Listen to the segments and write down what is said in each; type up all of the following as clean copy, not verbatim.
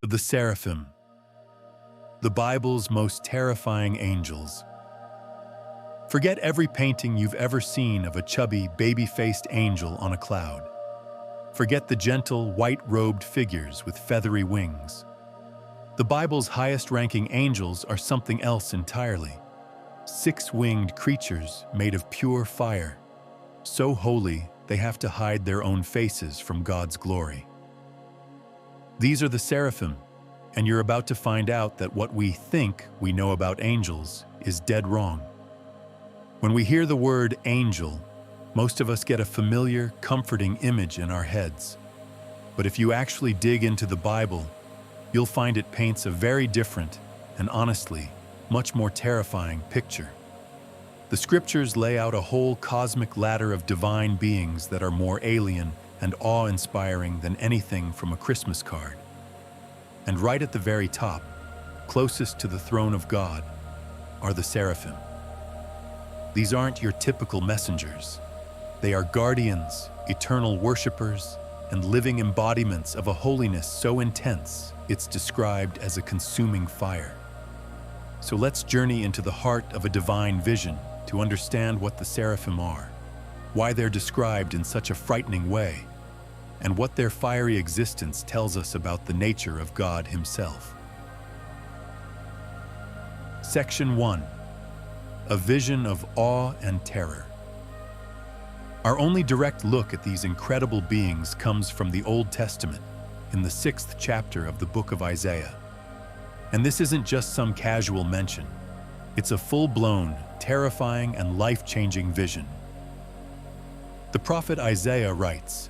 The Seraphim, the Bible's most terrifying angels. Forget every painting you've ever seen of a chubby, baby-faced angel on a cloud. Forget the gentle, white-robed figures with feathery wings. The Bible's highest-ranking angels are something else entirely. Six-winged creatures made of pure fire, so holy they have to hide their own faces from God's glory. These are the Seraphim, and you're about to find out that what we think we know about angels is dead wrong. When we hear the word angel, most of us get a familiar, comforting image in our heads. But if you actually dig into the Bible, you'll find it paints a very different and honestly, much more terrifying picture. The scriptures lay out a whole cosmic ladder of divine beings that are more alien and awe-inspiring than anything from a Christmas card. And right at the very top, closest to the throne of God, are the Seraphim. These aren't your typical messengers. They are guardians, eternal worshipers, and living embodiments of a holiness so intense it's described as a consuming fire. So let's journey into the heart of a divine vision to understand what the Seraphim are, why they're described in such a frightening way, and what their fiery existence tells us about the nature of God Himself. Section 1. A vision of awe and terror. Our only direct look at these incredible beings comes from the Old Testament, in the 6th chapter of the book of Isaiah. And this isn't just some casual mention. It's a full-blown, terrifying, and life-changing vision. The prophet Isaiah writes,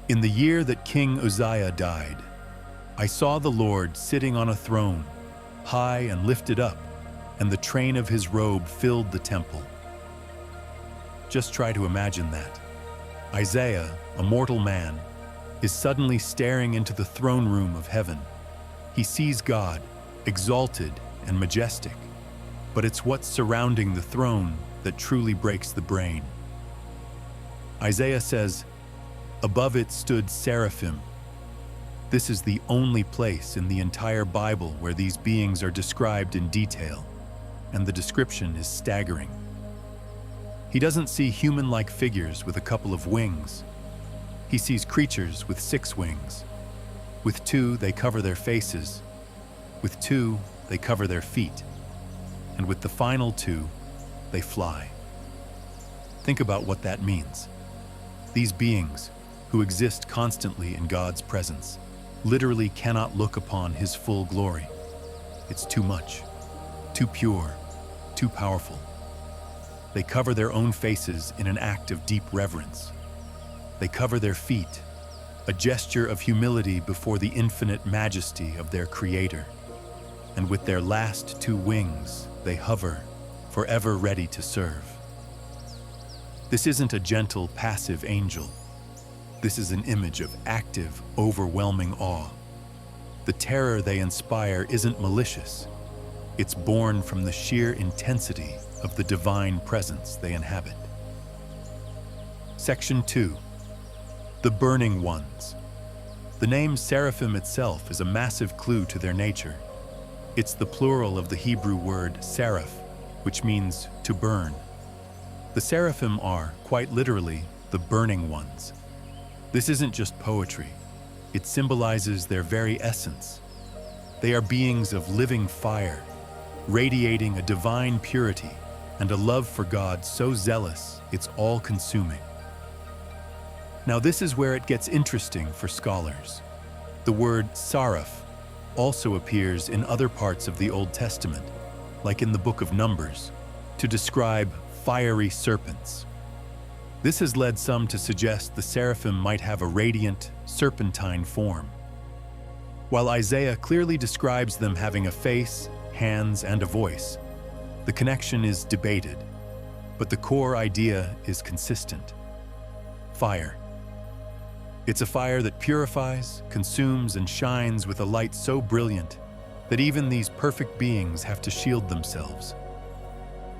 "In the year that King Uzziah died, I saw the Lord sitting on a throne, high and lifted up, and the train of his robe filled the temple." Just try to imagine that. Isaiah, a mortal man, is suddenly staring into the throne room of heaven. He sees God, exalted and majestic, but it's what's surrounding the throne that truly breaks the brain. Isaiah says, "Above it stood seraphim." This is the only place in the entire Bible where these beings are described in detail, and the description is staggering. He doesn't see human-like figures with a couple of wings. He sees creatures with 6 wings. With 2, they cover their faces. With 2, they cover their feet. And with the final 2, they fly. Think about what that means. These beings, who exist constantly in God's presence, literally cannot look upon His full glory. It's too much, too pure, too powerful. They cover their own faces in an act of deep reverence. They cover their feet, a gesture of humility before the infinite majesty of their Creator. And with their last 2 wings, they hover, forever ready to serve. This isn't a gentle, passive angel. This is an image of active, overwhelming awe. The terror they inspire isn't malicious. It's born from the sheer intensity of the divine presence they inhabit. Section 2. The Burning Ones. The name Seraphim itself is a massive clue to their nature. It's the plural of the Hebrew word seraph, which means to burn. The Seraphim are, quite literally, the burning ones. This isn't just poetry. It symbolizes their very essence. They are beings of living fire, radiating a divine purity and a love for God so zealous it's all-consuming. Now this is where it gets interesting for scholars. The word saraph also appears in other parts of the Old Testament, like in the book of Numbers, to describe fiery serpents. This has led some to suggest the seraphim might have a radiant, serpentine form. While Isaiah clearly describes them having a face, hands, and a voice, the connection is debated, but the core idea is consistent. Fire. It's a fire that purifies, consumes, and shines with a light so brilliant that even these perfect beings have to shield themselves.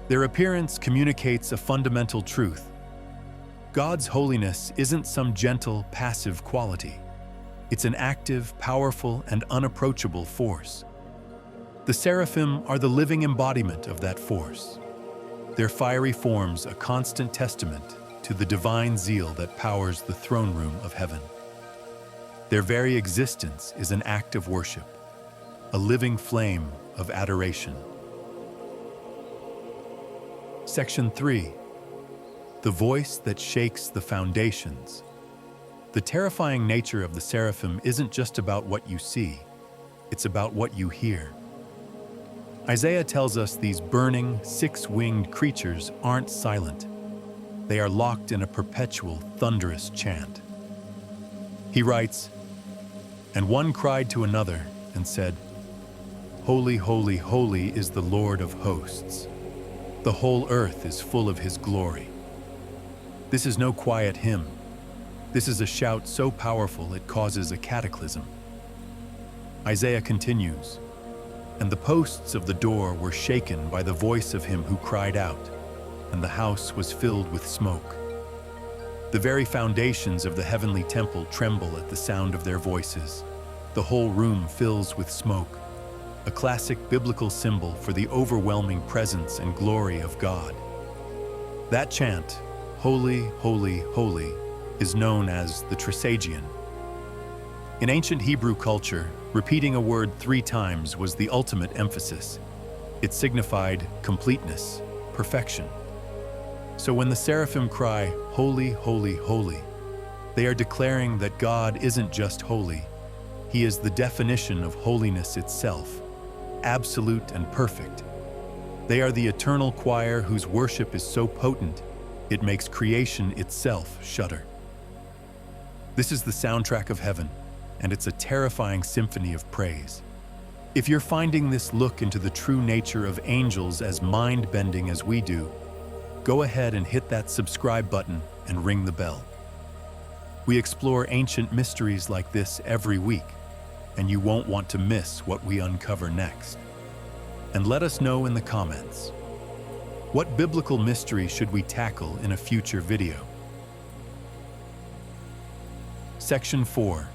Their appearance communicates a fundamental truth. God's holiness isn't some gentle, passive quality. It's an active, powerful, and unapproachable force. The seraphim are the living embodiment of that force. Their fiery forms a constant testament to the divine zeal that powers the throne room of heaven. Their very existence is an act of worship, a living flame of adoration. Section 3. The voice that shakes the foundations. The terrifying nature of the seraphim isn't just about what you see, it's about what you hear. Isaiah tells us these burning, six-winged creatures aren't silent. They are locked in a perpetual, thunderous chant. He writes, "And one cried to another and said, 'Holy, holy, holy is the Lord of hosts. The whole earth is full of his glory.'" This is no quiet hymn. This is a shout so powerful it causes a cataclysm. Isaiah continues, "And the posts of the door were shaken by the voice of him who cried out, and the house was filled with smoke." The very foundations of the heavenly temple tremble at the sound of their voices. The whole room fills with smoke, a classic biblical symbol for the overwhelming presence and glory of God. That chant, "Holy, holy, holy," is known as the Trisagion. In ancient Hebrew culture, repeating a word 3 times was the ultimate emphasis. It signified completeness, perfection. So when the seraphim cry, "Holy, holy, holy," they are declaring that God isn't just holy, He is the definition of holiness itself, absolute and perfect. They are the eternal choir whose worship is so potent, it makes creation itself shudder. This is the soundtrack of heaven, and it's a terrifying symphony of praise. If you're finding this look into the true nature of angels as mind-bending as we do, go ahead and hit that subscribe button and ring the bell. We explore ancient mysteries like this every week, and you won't want to miss what we uncover next. And let us know in the comments, what biblical mystery should we tackle in a future video? Section 4.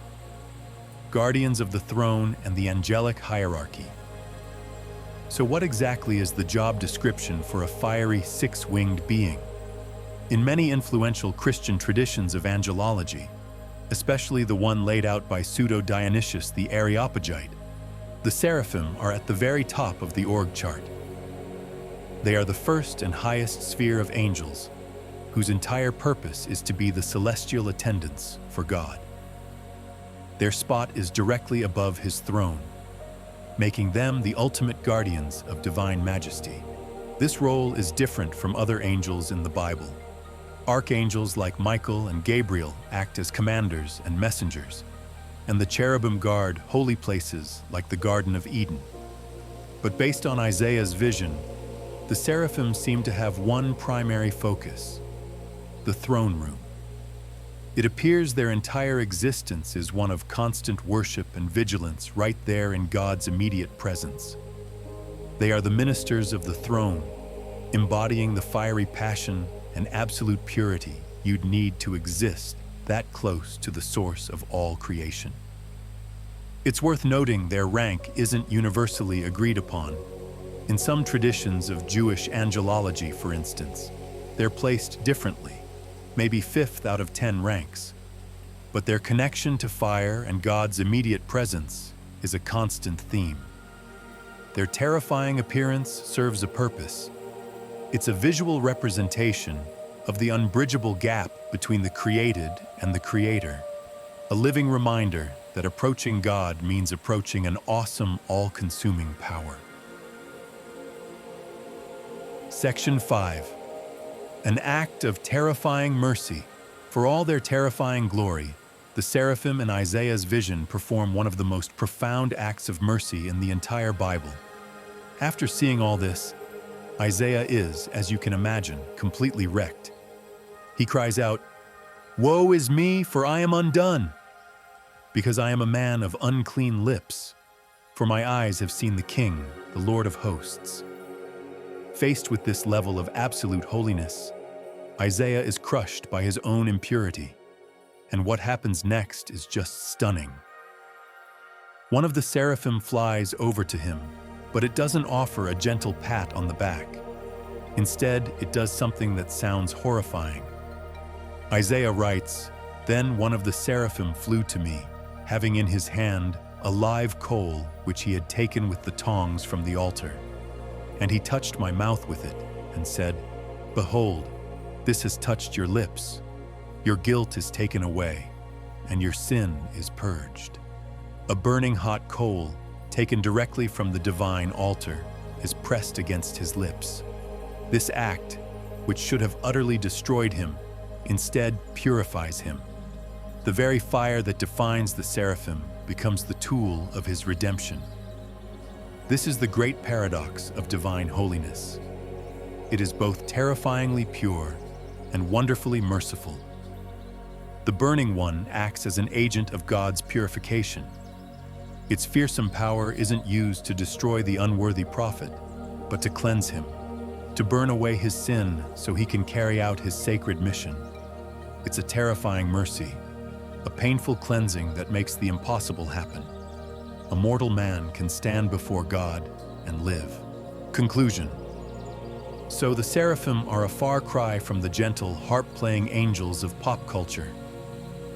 Guardians of the Throne and the Angelic Hierarchy. So what exactly is the job description for a fiery, 6-winged being? In many influential Christian traditions of angelology, especially the one laid out by Pseudo-Dionysius the Areopagite, the seraphim are at the very top of the org chart. They are the first and highest sphere of angels, whose entire purpose is to be the celestial attendants for God. Their spot is directly above His throne, making them the ultimate guardians of divine majesty. This role is different from other angels in the Bible. Archangels like Michael and Gabriel act as commanders and messengers, and the cherubim guard holy places like the Garden of Eden. But based on Isaiah's vision, the seraphim seem to have one primary focus: the throne room. It appears their entire existence is one of constant worship and vigilance right there in God's immediate presence. They are the ministers of the throne, embodying the fiery passion and absolute purity you'd need to exist that close to the source of all creation. It's worth noting their rank isn't universally agreed upon. In some traditions of Jewish angelology, for instance, they're placed differently, maybe 5th out of 10 ranks. But their connection to fire and God's immediate presence is a constant theme. Their terrifying appearance serves a purpose. It's a visual representation of the unbridgeable gap between the created and the Creator, a living reminder that approaching God means approaching an awesome, all-consuming power. Section 5. An act of terrifying mercy. For all their terrifying glory, the seraphim in Isaiah's vision perform one of the most profound acts of mercy in the entire Bible. After seeing all this, Isaiah is, as you can imagine, completely wrecked. He cries out, "Woe is me, for I am undone, because I am a man of unclean lips, for my eyes have seen the King, the Lord of hosts." Faced with this level of absolute holiness, Isaiah is crushed by his own impurity, and what happens next is just stunning. One of the seraphim flies over to him, but it doesn't offer a gentle pat on the back. Instead, it does something that sounds horrifying. Isaiah writes, "Then one of the seraphim flew to me, having in his hand a live coal which he had taken with the tongs from the altar. And he touched my mouth with it, and said, 'Behold, this has touched your lips. Your guilt is taken away, and your sin is purged.'" A burning hot coal, taken directly from the divine altar, is pressed against his lips. This act, which should have utterly destroyed him, instead purifies him. The very fire that defines the seraphim becomes the tool of his redemption. This is the great paradox of divine holiness. It is both terrifyingly pure and wonderfully merciful. The burning one acts as an agent of God's purification. Its fearsome power isn't used to destroy the unworthy prophet, but to cleanse him, to burn away his sin so he can carry out his sacred mission. It's a terrifying mercy, a painful cleansing that makes the impossible happen. A mortal man can stand before God and live. Conclusion. So the seraphim are a far cry from the gentle, harp-playing angels of pop culture.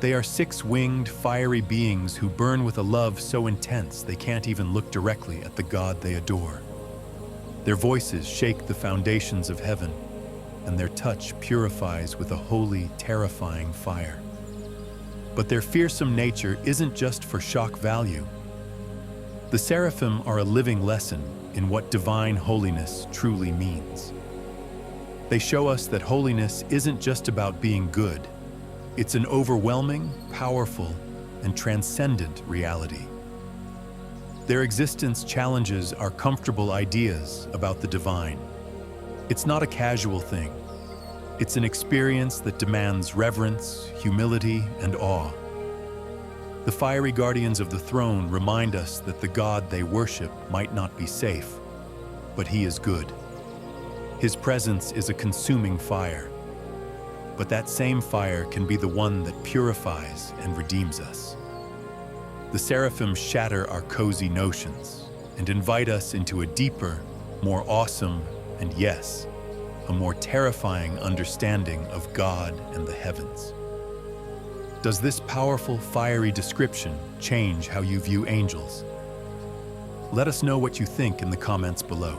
They are six-winged, fiery beings who burn with a love so intense they can't even look directly at the God they adore. Their voices shake the foundations of heaven, and their touch purifies with a holy, terrifying fire. But their fearsome nature isn't just for shock value. The seraphim are a living lesson in what divine holiness truly means. They show us that holiness isn't just about being good. It's an overwhelming, powerful, and transcendent reality. Their existence challenges our comfortable ideas about the divine. It's not a casual thing. It's an experience that demands reverence, humility, and awe. The fiery guardians of the throne remind us that the God they worship might not be safe, but he is good. His presence is a consuming fire. But that same fire can be the one that purifies and redeems us. The seraphim shatter our cozy notions and invite us into a deeper, more awesome, and yes, a more terrifying understanding of God and the heavens. Does this powerful, fiery description change how you view angels? Let us know what you think in the comments below.